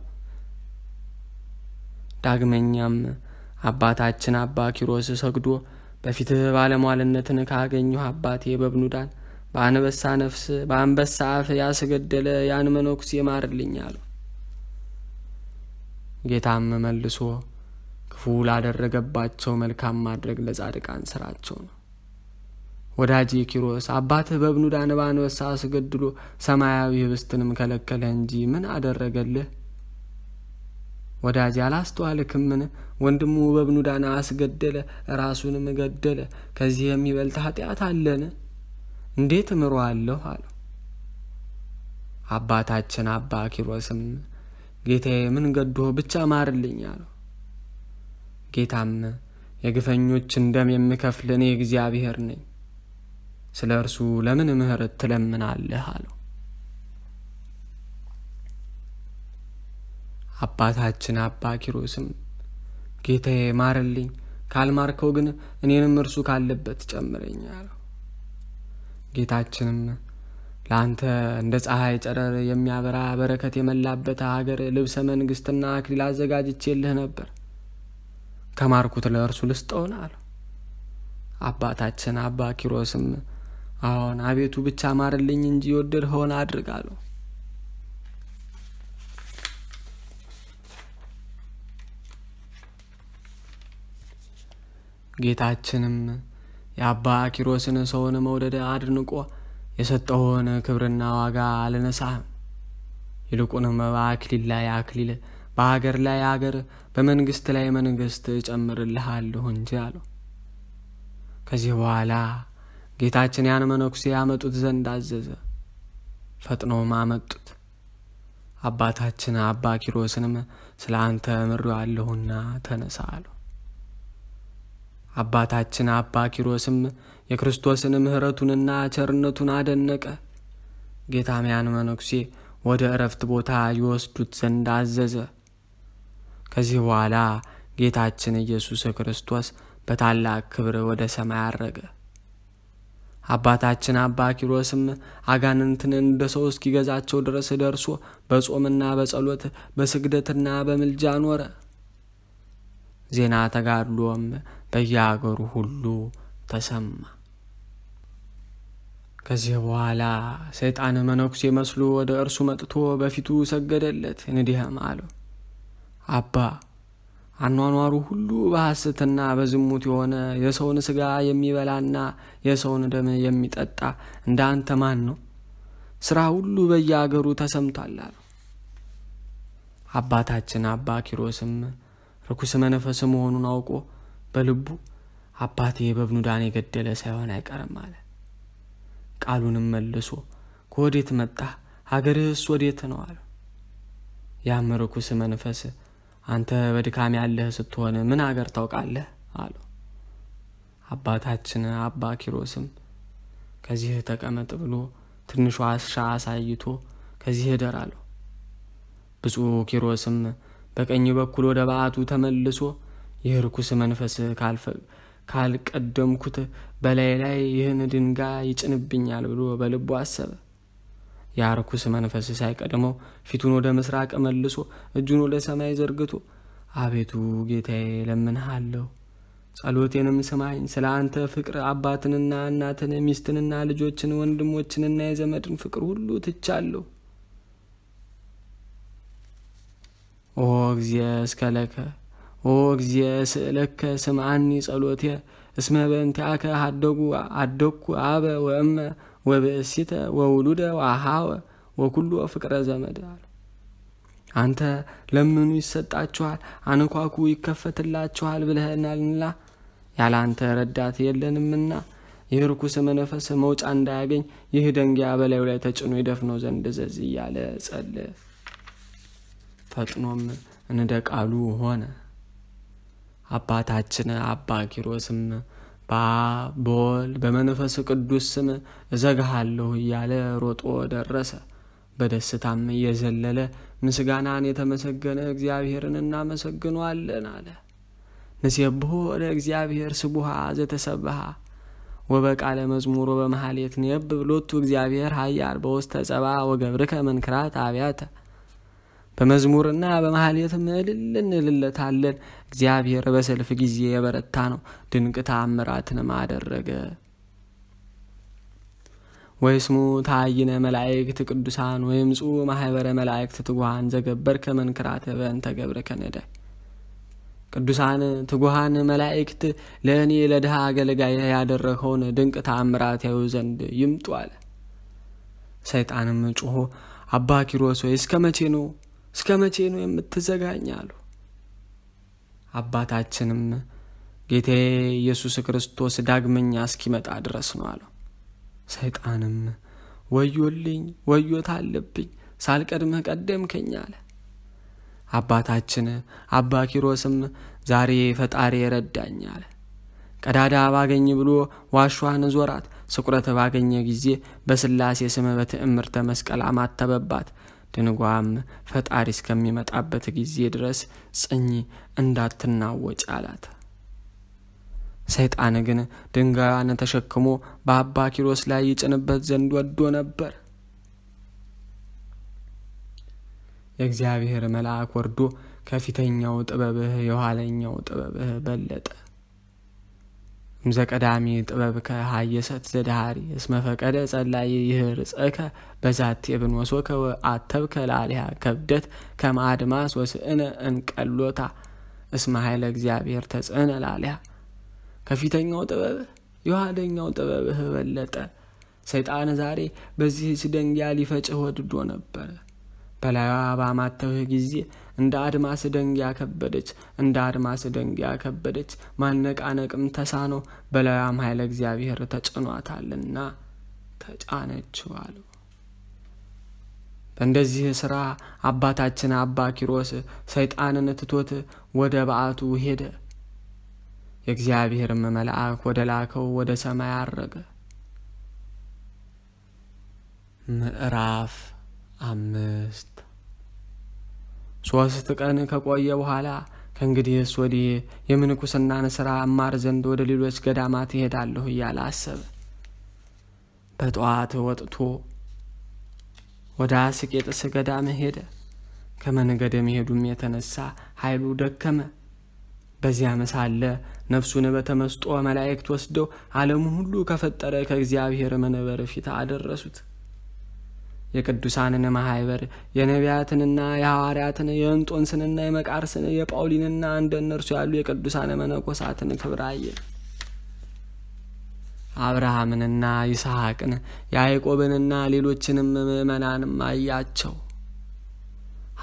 A: ዳግመኛም አባታችን አባ ኪሮስ ሰግዶ በፊትህ ባለሟልነትን ካገኘሁ አባቴ በብኑዳን በአንበሳ ነፍስ በአንበሳ አፍ ያስገደለ ያን መነኩሴ ማርልኝ አለው። ጌታም መልሶ ክፉ ላደረገባቸው መልካም ማድረግ ለጻድቃን ስራቸው ነው። ወዳጄ ኪሮስ አባትህ በብኑዳን በአንበሳ አስገድሎ ሰማያዊ ህብስትንም ከለከለ እንጂ ምን አደረገልህ? ወዳጄ አላስተዋልክምን? ወንድሙ በብኑዳን አስገደለ፣ ራሱንም ገደለ። ከዚህ የሚበልጥ ኃጢአት አለን? እንዴት እምረዋለሁ አለው። አባታችን አባ ኪሮስም ጌታዬ ምን ገድሎ ብቻ ማርልኝ አለው። ጌታም የግፈኞችን ደም የምከፍል እኔ እግዚአብሔር ነኝ፣ ስለ እርሱ ለምን ምህረት ትለምናለህ አለው። አባታችን አባ ኪሮስም ጌታዬ ማርልኝ፣ ካልማርከው ግን እኔንም እርሱ ካለበት ጨምረኝ አለው። ጌታችንም ለአንተ እንደ ፀሐይ ጨረር የሚያበራ በረከት የመላበት ሀገር ልብሰ መንግስትና አክሊል አዘጋጅቼልህ ነበር፣ ከማርኩት ለእርሱ ልስጠውን አለው። አባታችን አባ ኪሮስም አዎን አቤቱ ብቻ ማርልኝ እንጂ የወደድኸውን አድርግ አለው። ጌታችንም የአባ ኪሮስን ሰውን መውደድ አድንቆ የሰጠውን ክብርና ዋጋ አልነሳህም፣ ይልቁንም በአክሊል ላይ አክሊል፣ በሀገር ላይ ሀገር፣ በመንግስት ላይ መንግስት እጨምርልሃለሁ እንጂ አለው። ከዚህ በኋላ ጌታችን ያን መነኩሴ ያመጡት ዘንድ አዘዘ። ፈጥነውም አመጡት። አባታችን አባ ኪሮስንም ስለ አንተ ምሬዋለሁና ተነሳ አለው። አባታችን አባ ኪሮስም የክርስቶስን ምህረቱንና ቸርነቱን አደነቀ። ጌታም ያን መነኩሴ ወደ እረፍት ቦታ ይወስዱት ዘንድ አዘዘ። ከዚህ በኋላ ጌታችን ኢየሱስ ክርስቶስ በታላቅ ክብር ወደ ሰማይ አረገ። አባታችን አባ ኪሮስም አጋንንትን እንደ ሰው እስኪገዛቸው ድረስ ደርሶ በጾምና በጸሎት በስግደትና በምልጃ ኖረ። ዜና ተጋድሎም በየአገሩ ሁሉ ተሰማ። ከዚህ በኋላ ሰይጣን መነኩሴ መስሎ ወደ እርሱ መጥቶ በፊቱ ሰገደለት፣ እንዲህም አለው፣ አባ አኗኗሩ ሁሉ በሐሰትና በዝሙት የሆነ የሰውን ሥጋ የሚበላና የሰውን ደም የሚጠጣ እንዳንተ ማን ነው? ሥራ ሁሉ በየአገሩ ተሰምቷል አለው። አባታችን አባ ኪሮስም ርኩስ መንፈስ መሆኑን አውቆ በልቡ አባቴ በብኑዳን የገደለ ሳይሆን አይቀርም አለ። ቃሉንም መልሶ ከወዴት መጣህ? ሀገርህስ ወዴት ነው አለው። ያም ርኩስ መንፈስ አንተ በድካም ያለህ ስትሆን ምን አገር ታውቃለህ አለው። አባታችን አባ ኪሮስም ከዚህ ተቀመጥ ብሎ ትንሽ ዋሻ አሳይቶ ከዚህ እደር አለው። ብፁዕ ኪሮስም በቀኝ በኩል ወደ በዓቱ ተመልሶ የርኩስ መንፈስ ካልቀደምኩት በላይ ላይ ይህን ድንጋይ ይጭንብኛል ብሎ በልቡ አሰበ። የርኩስ መንፈስ ሳይቀድመው ፊቱን ወደ ምስራቅ መልሶ እጁን ወደ ሰማይ ዘርግቶ አቤቱ ጌታዬ ለምንሃለሁ፣ ጸሎቴንም ስማኝ። ስለ አንተ ፍቅር አባትንና እናትን፣ ሚስትንና ልጆችን፣ ወንድሞችንና የዘመድን ፍቅር ሁሉ ትቻለሁ። ኦ እግዚእ እስከለከ ኦ እግዚእ ስእለከ ስምዓኒ ጸሎቴ እስመ በእንቲአከ አደኩ አበ ወእመ ወብእሲተ ወውሉደ ወአሃወ ወኩሉ ፍቅረ ዘመድ አለ። አንተ ለምኑ ይሰጣችኋል፣ አንኳኩ ይከፈትላችኋል ብለህናልና ያለ አንተ ረዳት የለንምና የርኩስ መንፈስ መውጫ እንዳያገኝ ይህ ደንጊያ በላዩ ላይ ተጭኖ ይደፍነው ዘንድ እዘዝ እያለ ጸለየ። ፈጥኖም እንደ ቃሉ ሆነ። አባታችን አባ ኪሮስም በአብ በወልድ በመንፈስ ቅዱስ ስም እዘግሃለሁ እያለ ሮጦ ደረሰ። በደስታም እየዘለለ ምስጋናን የተመሰገነ እግዚአብሔርን እናመሰግነዋለን አለ። ንሴብሖ ለእግዚአብሔር ስቡሃ ዘተሰብሐ ወበቃለ መዝሙር በመሐሌት ንየብ ብሎቱ እግዚአብሔር ኃያል በውስተ ጸባ ወገብርከ መንክራት አብያተ። በመዝሙርና በመሐሌት እልል እንልለታለን። እግዚአብሔር በሰልፍ ጊዜ የበረታ ነው፣ ድንቅ ተአምራትንም አደረገ። ወይስሙ ታይነ መላእክት ቅዱሳን ወይምጹ ማህበረ መላእክት ትጉሃን ዘገበርከ መንክራተ በእንተ ገብርከ ነዳይ። ቅዱሳን ትጉሃን መላእክት ለእኔ ለድሃ አገልጋይ ያደረከውን ድንቅ ተአምራት ያዩ ዘንድ ይምጡ አለ። ሰይጣንም ጮሆ አባ ኪሮስ ወይ እስከ መቼ ነው የምትዘጋኝ አሉ። አባታችንም ጌታዬ ኢየሱስ ክርስቶስ ዳግመኛ እስኪመጣ ድረስ ነው አለው። ሰይጣንም ወዮልኝ፣ ወዮት አለብኝ፣ ሳልቀድምህ ቀደምከኝ አለ። አባታችን አባ ኪሮስም ዛሬ ፈጣሪ ረዳኝ አለ። ቀዳዳ ባገኝ ብሎ ዋሻዋን ዞራት። ስቁረት ባገኘ ጊዜ በስላሴ ስም በትዕምርተ መስቀል አማተበባት። ድንጓም ፈጣሪ እስከሚመጣበት ጊዜ ድረስ ጽኚ እንዳትናወጭ አላት። ሰይጣን ግን ድንጋዩን ተሸክሞ በአባ ኪሮስ ላይ ይጭንበት ዘንድ ወዶ ነበር። የእግዚአብሔር መልአክ ወርዶ ከፊተኛው ጥበብህ የኋለኛው ጥበብህ በለጠ። እምዘቀዳሚ ጥበብከ ሀየሰት ዘዳሃሪ እስመ ፈቀደ ጸላይ ይህርጸከ በዛት የብንወሶከ ወአተብከ ላሊሃ ከብደት ከማድማስ ወስእነ እንቀሎታ እስመ ኃይለ እግዚአብሔር ተጽዕነ ላሊሃ። ከፊተኛው ጥበብህ የኋለኛው ጥበብህ በለጠ። ሰይጣን ዛሬ በዚህ ደንጊያ ሊፈጭህ ወድዶ ነበር። በላይዋ ባማተብህ ጊዜ እንደ አድማስ ደንጊያ ከበደች። ማነቃነቅም ተሳነው። በላይዋም ኃይለ እግዚአብሔር ተጭኗታልና ተጫነችው አሉ። በእንደዚህ ሥራ አባታችን አባ ኪሮስ ሰይጣንን ትቶት ወደ በዓቱ ሄደ። የእግዚአብሔርም መልአክ ወደ ላከው ወደ ሰማይ አረገ። ምዕራፍ 5 3 ቀን ከቆየ በኋላ ከእንግዲህስ ወዲህ የምንኩስናን ሥራ እማር ዘንድ ወደ ሌሎች ገዳማት እሄዳለሁ እያለ አሰበ። በጠዋት ወጥቶ ወደ አስቄጥስ ገዳም ሄደ። ከመንገድ መሄዱም የተነሳ ኃይሉ ደከመ። በዚያም ሳለ ነፍሱን በተመስጦ መላእክት ወስደው ዓለሙን ሁሉ ከፈጠረ ከእግዚአብሔር መንበር ፊት አደረሱት። የቅዱሳንን ማህበር የነቢያትንና የሐዋርያትን የእንጦንስንና የመቃርስን የጳውሊንና እንደነርሱ ያሉ የቅዱሳን መነኮሳትን ክብር አየ። አብርሃምንና ይስሐቅን ያዕቆብንና ሌሎችንም ምእመናንም አያቸው።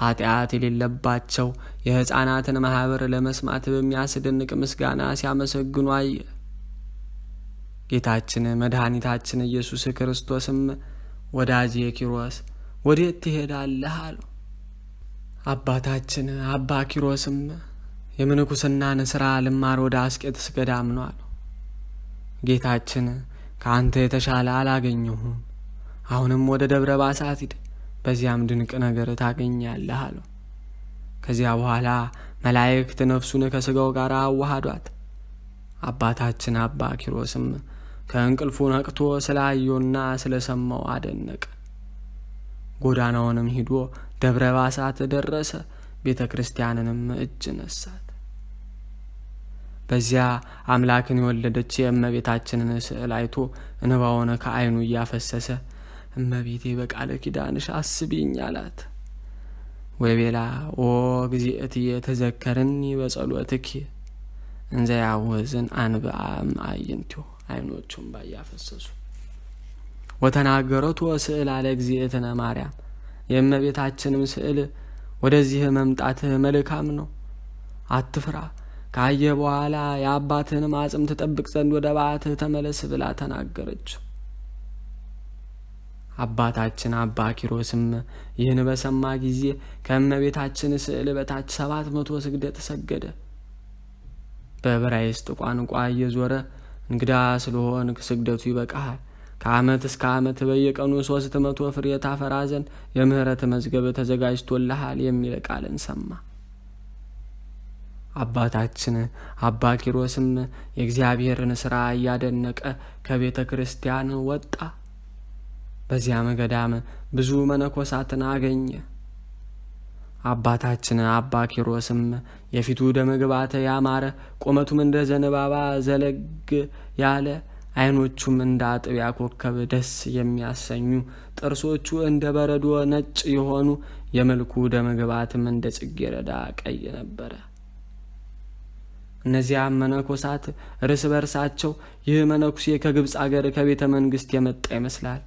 A: ኃጢአት የሌለባቸው የሕፃናትን ማህበር ለመስማት በሚያስደንቅ ምስጋና ሲያመሰግኑ አየ። ጌታችን መድኃኒታችን ኢየሱስ ክርስቶስም ወዳጄ ኪሮስ ወዴት ትሄዳለህ አለው። አባታችን አባ ኪሮስም የምንኩስናን ሥራ ልማር ወደ አስቄጥስ ገዳም ነው አለው። ጌታችን ከአንተ የተሻለ አላገኘሁም፣ አሁንም ወደ ደብረ ባሳት ሂድ፣ በዚያም ድንቅ ነገር ታገኛለህ አለው። ከዚያ በኋላ መላእክት ነፍሱን ከሥጋው ጋር አዋሃዷት። አባታችን አባ ኪሮስም ከእንቅልፉ ነቅቶ ስላየውና ስለሰማው አደነቀ። ጎዳናውንም ሂዶ ደብረ ባሳት ደረሰ። ቤተ ክርስቲያንንም እጅ ነሳት። በዚያ አምላክን የወለደች የእመቤታችንን ስዕል አይቶ እንባውን ከዓይኑ እያፈሰሰ እመቤቴ በቃለ ኪዳንሽ አስቢኝ አላት። ወቤላ ኦ እግዚእትየ ተዘከርኒ በጸሎትኪ እንዘ ያወዝን አንብአም አየንቲዮ አይኖቹም ባያፈሰሱ ወተናገረቱ ስዕል አለ እግዚእትነ ማርያም የእመቤታችንም ስዕል ወደዚህ መምጣትህ መልካም ነው፣ አትፍራ፣ ካየ በኋላ የአባትህን ማጽም ትጠብቅ ዘንድ ወደ በዓትህ ተመለስ ብላ ተናገረች። አባታችን አባ ኪሮስም ይህን በሰማ ጊዜ ከእመቤታችን ስዕል በታች 700 ስግደት ሰገደ። በዕብራይስጥ ቋንቋ እየዞረ እንግዳ ስለሆንክ ስግደቱ ይበቃሃል፣ ከዓመት እስከ ዓመት በየቀኑ 300 ፍሬ ታፈራ ዘንድ የምህረት መዝገብ ተዘጋጅቶልሃል የሚል ቃልን ሰማ። አባታችን አባ ኪሮስም የእግዚአብሔርን ሥራ እያደነቀ ከቤተ ክርስቲያን ወጣ። በዚያም ገዳም ብዙ መነኮሳትን አገኘ። አባታችን አባ ኪሮስም የፊቱ ደመግባተ ያማረ፣ ቁመቱም እንደ ዘንባባ ዘለግ ያለ፣ አይኖቹም እንደ አጥቢያ ኮከብ ደስ የሚያሰኙ፣ ጥርሶቹ እንደ በረዶ ነጭ የሆኑ፣ የመልኩ ደመግባትም እንደ ጽጌረዳ ቀይ ነበረ። እነዚያ መነኮሳት እርስ በርሳቸው ይህ መነኩሴ ከግብጽ አገር ከቤተ መንግስት የመጣ ይመስላል፣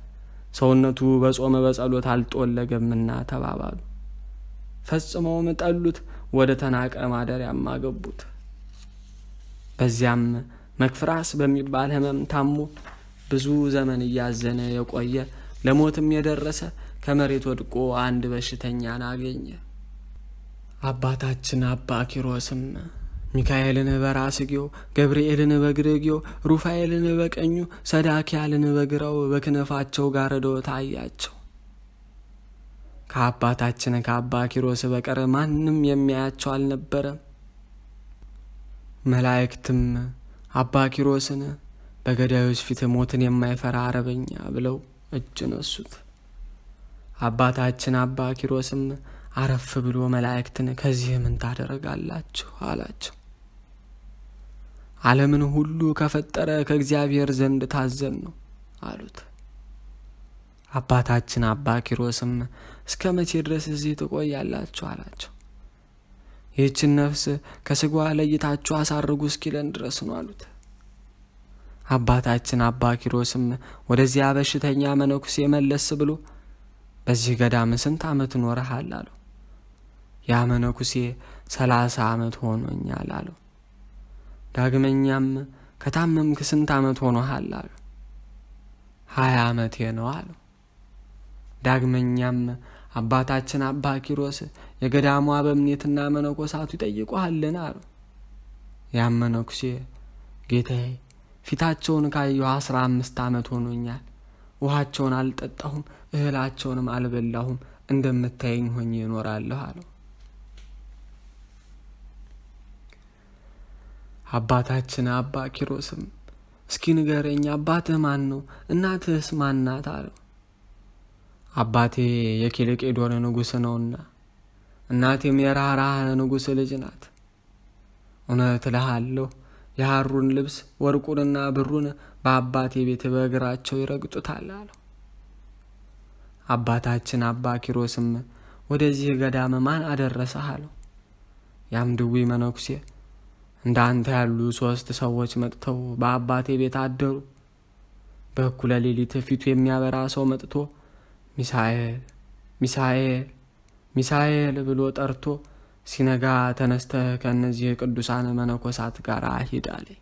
A: ሰውነቱ በጾም በጸሎት አልጦለገምና ተባባሉ። ፈጽመውም ጠሉት፣ ወደ ተናቀ ማደሪያም አገቡት። በዚያም መክፍራስ በሚባል ሕመም ታሞ ብዙ ዘመን እያዘነ የቆየ ለሞትም የደረሰ ከመሬት ወድቆ አንድ በሽተኛን አገኘ። አባታችን አባ ኪሮስም ሚካኤልን በራስጌው፣ ገብርኤልን በግርጌው፣ ሩፋኤልን በቀኙ፣ ሰዳክያልን በግራው በክነፋቸው ጋርደው ታያቸው። ከአባታችን ከአባ ኪሮስ በቀር ማንም የሚያያቸው አልነበረም። መላእክትም አባ ኪሮስን በገዳዮች ፊት ሞትን የማይፈራ አረበኛ ብለው እጅ ነሱት። አባታችን አባ ኪሮስም አረፍ ብሎ መላእክትን ከዚህ ምን ታደርጋላችሁ አላቸው። ዓለምን ሁሉ ከፈጠረ ከእግዚአብሔር ዘንድ ታዘን ነው አሉት። አባታችን አባ ኪሮስም እስከ መቼ ድረስ እዚህ ትቆያላችሁ አላቸው። ይህችን ነፍስ ከስጋዋ ለይታችሁ አሳርጉ እስኪለን ድረስ ነው አሉት። አባታችን አባ ኪሮስም ወደዚያ በሽተኛ መነኩሴ መለስ ብሎ በዚህ ገዳም ስንት ዓመት ኖረሃል አለው። ያ መነኩሴ 30 ዓመት ሆኖኛል አለው። ዳግመኛም ከታመምክ ስንት ዓመት ሆኖሃል አለው። 20 ዓመቴ ነው አለው። ዳግመኛም አባታችን አባ ኪሮስ የገዳሙ አበምኔትና መነኮሳቱ ይጠይቁሃልን አለው። ያም መነኩሴ ጌታዬ ፊታቸውን ካየሁ 15 ዓመት ሆኖኛል፣ ውሃቸውን አልጠጣሁም፣ እህላቸውንም አልበላሁም፣ እንደምታየኝ ሆኜ እኖራለሁ አለው። አባታችን አባ ኪሮስም እስኪ ንገረኝ፣ አባትህ ማን ነው? እናትህስ ማን ናት? አለው። አባቴ የኬልቄዶን ንጉሥ ነውና እናቴም የራራህ ንጉሥ ልጅ ናት። እውነት እልሃለሁ የሐሩን ልብስ ወርቁንና ብሩን በአባቴ ቤት በእግራቸው ይረግጡታል አለው። አባታችን አባ ኪሮስም ወደዚህ ገዳም ማን አደረሰህ? አለው። ያም ድውይ መነኩሴ እንዳንተ ያሉ 3 ሰዎች መጥተው በአባቴ ቤት አደሩ። በእኩለ ሌሊት ፊቱ የሚያበራ ሰው መጥቶ ሚሳኤል ሚሳኤል ሚሳኤል ብሎ ጠርቶ ሲነጋ ተነስተህ ከእነዚህ ቅዱሳን መነኮሳት ጋር ሂድ አለኝ።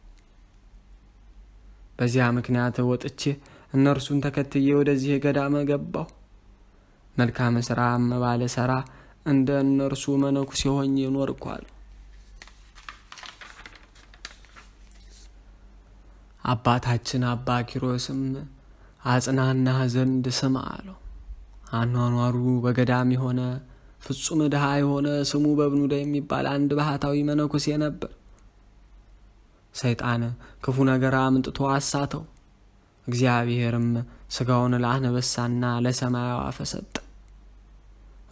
A: በዚያ ምክንያት ወጥቼ እነርሱን ተከትዬ ወደዚህ ገዳም ገባሁ። መልካም ሥራም ባልሰራ እንደ እነርሱ መነኩሴ ሆኜ ኖርኩ አለው። አባታችን አባ ኪሮስም አጽናናህ ዘንድ ስማ አለው። አኗኗሩ በገዳም የሆነ ፍጹም ድሃ የሆነ ስሙ በብኑዳ የሚባል አንድ ባህታዊ መነኩሴ ነበር። ሰይጣን ክፉ ነገር አምጥቶ አሳተው። እግዚአብሔርም ሥጋውን ለአንበሳና ለሰማይ አዕዋፍ ሰጠ።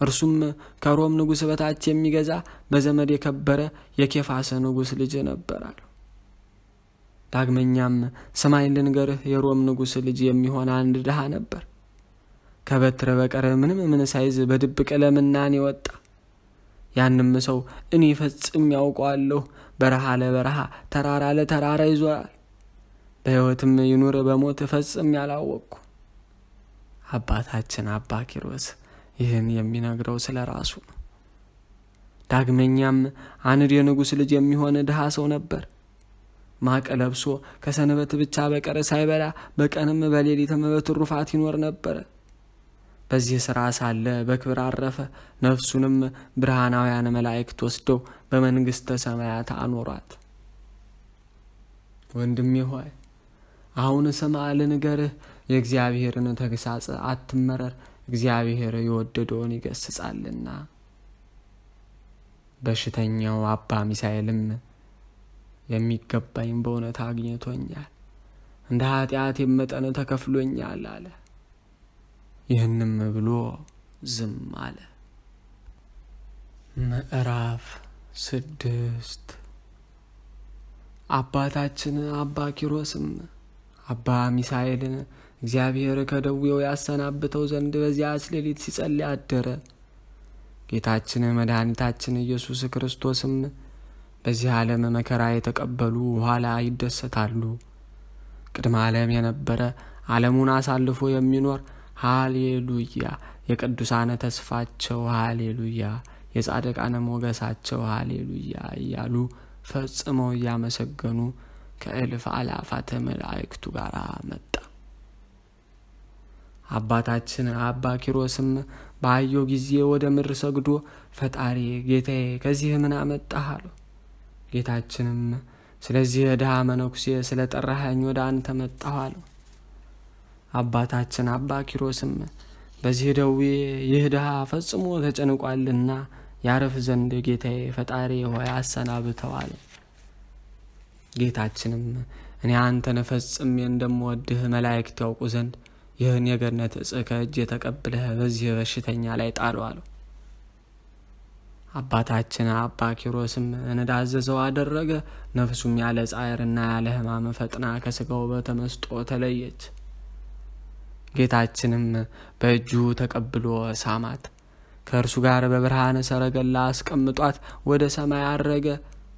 A: እርሱም ከሮም ንጉሥ በታች የሚገዛ በዘመድ የከበረ የኬፋስ ንጉሥ ልጅ ነበር አለው። ዳግመኛም ሰማይ ልንገርህ የሮም ንጉሥ ልጅ የሚሆን አንድ ድሃ ነበር። ከበትረ በቀር ምንም ሳይዝ በድብቅ ለምናኔ ወጣ። ያንም ሰው እኔ ፈጽም ያውቀዋለሁ። በረሃ ለበረሃ ተራራ ለተራራ ይዞራል። በሕይወትም ይኑር በሞት ፈጽም ያላወቅኩ። አባታችን አባ ኪሮስ ይህን የሚነግረው ስለ ራሱ ነው። ዳግመኛም አንድ የንጉሥ ልጅ የሚሆን ድሃ ሰው ነበር። ማቅ ለብሶ ከሰንበት ብቻ በቀር ሳይበላ በቀንም በሌሊትም በትሩፋት ይኖር ነበር። በዚህ ሥራ ሳለ በክብር አረፈ። ነፍሱንም ብርሃናውያን መላእክት ወስደው በመንግሥተ ሰማያት አኖሯት። ወንድሜ ሆይ አሁን ስማ ልንገርህ፣ የእግዚአብሔርን ተግሳጽ አትመረር፣ እግዚአብሔር የወደደውን ይገስጻልና። በሽተኛው አባ ሚሳኤልም የሚገባኝ በእውነት አግኝቶኛል፣ እንደ ኃጢአት መጠን ተከፍሎኛል አለ። ይህንም ብሎ ዝም አለ። ምዕራፍ 6 አባታችን አባ ኪሮስም አባ ሚሳኤልን እግዚአብሔር ከደዌው ያሰናብተው ዘንድ በዚያች ሌሊት ሲጸልይ አደረ። ጌታችን መድኃኒታችን ኢየሱስ ክርስቶስም በዚህ ዓለም መከራ የተቀበሉ ኋላ ይደሰታሉ፣ ቅድመ ዓለም የነበረ ዓለሙን አሳልፎ የሚኖር ሃሌሉያ፣ የቅዱሳን ተስፋቸው ሃሌሉያ፣ የጻድቃን ሞገሳቸው ሃሌሉያ እያሉ ፈጽመው እያመሰገኑ ከእልፍ አላፋት መላእክቱ ጋር መጣ። አባታችን አባ ኪሮስም ባየው ጊዜ ወደ ምድር ሰግዶ ፈጣሪ ጌታዬ ከዚህ ምን አመጣህ አለው። ጌታችንም ስለዚህ ድሃ መነኩሴ ስለ ጠራኸኝ ወደ አንተ መጣሁ አለው። አባታችን አባ ኪሮስም በዚህ ደዌ ይህ ድሃ ፈጽሞ ተጨንቋልና ያረፍ ዘንድ ጌታዬ ፈጣሪ ሆይ አሰናብተው አለ። ጌታችንም እኔ አንተን ፈጽሜ እንደምወድህ መላእክት ያውቁ ዘንድ ይህን የገነት ዕፅ ከእጄ ተቀብለህ በዚህ በሽተኛ ላይ ጣለው አለው። አባታችን አባ ኪሮስም እንዳዘዘው አደረገ። ነፍሱም ያለ ጻዕርና ያለ ሕማም ፈጥና ከሥጋው በተመስጦ ተለየች። ጌታችንም በእጁ ተቀብሎ ሳማት። ከእርሱ ጋር በብርሃነ ሰረገላ አስቀምጧት ወደ ሰማይ አረገ።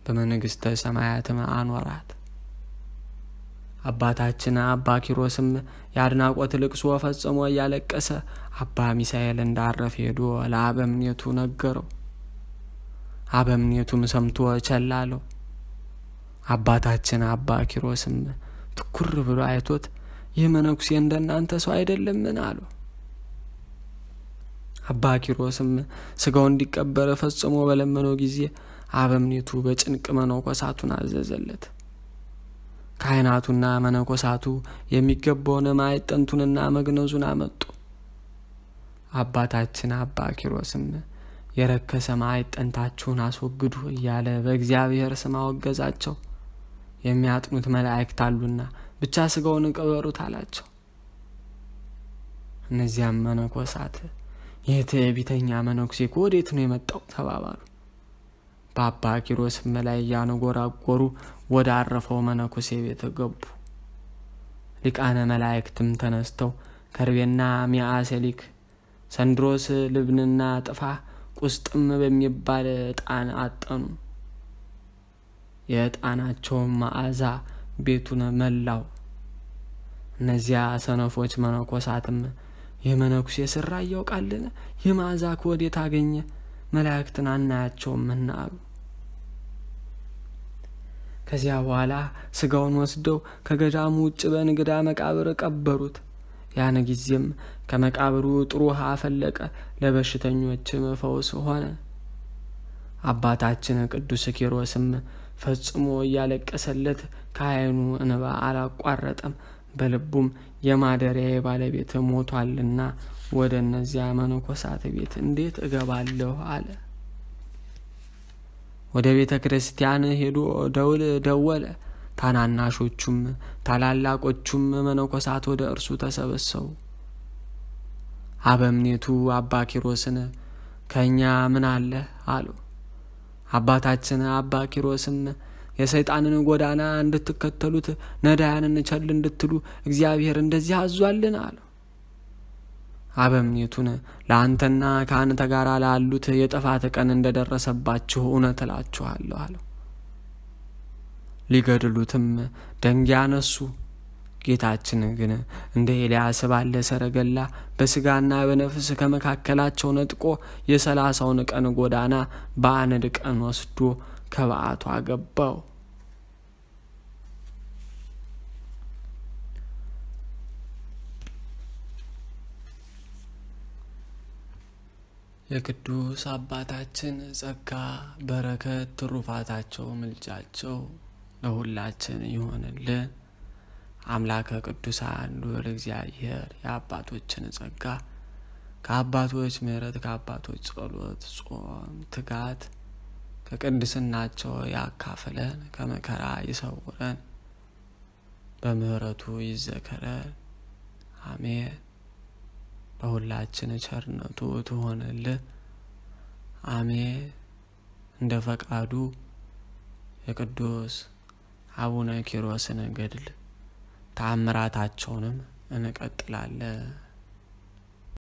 A: በመንግሥተ ሰማያትም አኖራት። አባታችን አባ ኪሮስም የአድናቆት ልቅሶ ፈጽሞ እያለቀሰ አባ ሚሳኤል እንዳረፈ ሄዶ ለአበምኔቱ ነገረው። አበምኔቱም ሰምቶ ቸል አለው። አባታችን አባ ኪሮስም ትኩር ብሎ አይቶት ይህ መነኩሴ እንደናንተ ሰው አይደለምን አለው። አባ ኪሮስም ሥጋው እንዲቀበር ፈጽሞ በለመነው ጊዜ አበምኔቱ በጭንቅ መነኮሳቱን አዘዘለት። ካህናቱና መነኮሳቱ የሚገባውን ማዕጠንቱንና መግነዙን አመጡ። አባታችን አባ ኪሮስም የረከሰ ማዕጠንታችሁን አስወግዱ እያለ በእግዚአብሔር ስም አወገዛቸው። የሚያጥኑት መላእክት አሉና ብቻ ስጋውን ቅበሩት አላቸው። እነዚያም መነኮሳት የትዕቢተኛ መነኩሴ ወዴት ነው የመጣው ተባባሉ። በአባ ኪሮስም ላይ ያነጎራጎሩ ወደ አረፈው መነኩሴ ቤት ገቡ። ሊቃነ መላእክትም ተነስተው ከርቤና ሚያሰሊክ ሰንድሮስ ልብንና ጥፋ ቁስጥም በሚባል ዕጣን አጠኑ። የዕጣናቸው መዓዛ ቤቱን መላው። እነዚያ ሰነፎች መነኮሳትም የመነኩሴ ስራ ያውቃልን? የመዓዛ ከወዴት አገኘ? መላእክትን አናያቸውምና አሉ። ከዚያ በኋላ ስጋውን ወስደው ከገዳሙ ውጭ በእንግዳ መቃብር ቀበሩት። ያን ጊዜም ከመቃብሩ ጥሩ ውሃ ፈለቀ፣ ለበሽተኞች ፈውስ ሆነ። አባታችን ቅዱስ ኪሮስም ፈጽሞ እያለቀሰለት ከዓይኑ እንባ አላቋረጠም። በልቡም የማደሪያዬ ባለቤት ሞቷልና ወደ እነዚያ መነኮሳት ቤት እንዴት እገባለሁ አለ። ወደ ቤተ ክርስቲያን ሄዶ ደውል ደወለ። ታናናሾቹም ታላላቆቹም መነኮሳት ወደ እርሱ ተሰበሰቡ። አበምኔቱ አባ ኪሮስን ከኛ ምን አለ አሉ። አባታችን አባ ኪሮስም የሰይጣንን ጎዳና እንድትከተሉት ነዳያንን ቸል እንድትሉ እግዚአብሔር እንደዚህ አዟልን አሉ። አበምኔቱን ለአንተና ከአንተ ጋር ላሉት የጥፋት ቀን እንደደረሰባችሁ እውነት እላችኋለሁ አለው። ሊገድሉትም ደንጊያ ነሱ። ጌታችን ግን እንደ ኤልያስ ባለ ሰረገላ በስጋና በነፍስ ከመካከላቸው ነጥቆ የ30ውን ቀን ጎዳና በአንድ ቀን ወስዶ ከበዓቱ አገባው። የቅዱስ አባታችን ጸጋ በረከት ትሩፋታቸው ምልጃቸው ለሁላችን ይሆንልን። አምላከ ቅዱሳን ልዑል እግዚአብሔር የአባቶችን ጸጋ ከአባቶች ምሕረት ከአባቶች ጸሎት ጾም ትጋት ከቅድስናቸው ያካፍለን፣ ከመከራ ይሰውረን፣ በምሕረቱ ይዘከረን። አሜን። በሁላችን ቸርነቱ ትሆንልን። አሜን። እንደ ፈቃዱ የቅዱስ አቡነ ኪሮስን ገድል ተአምራታቸውንም እንቀጥላለን።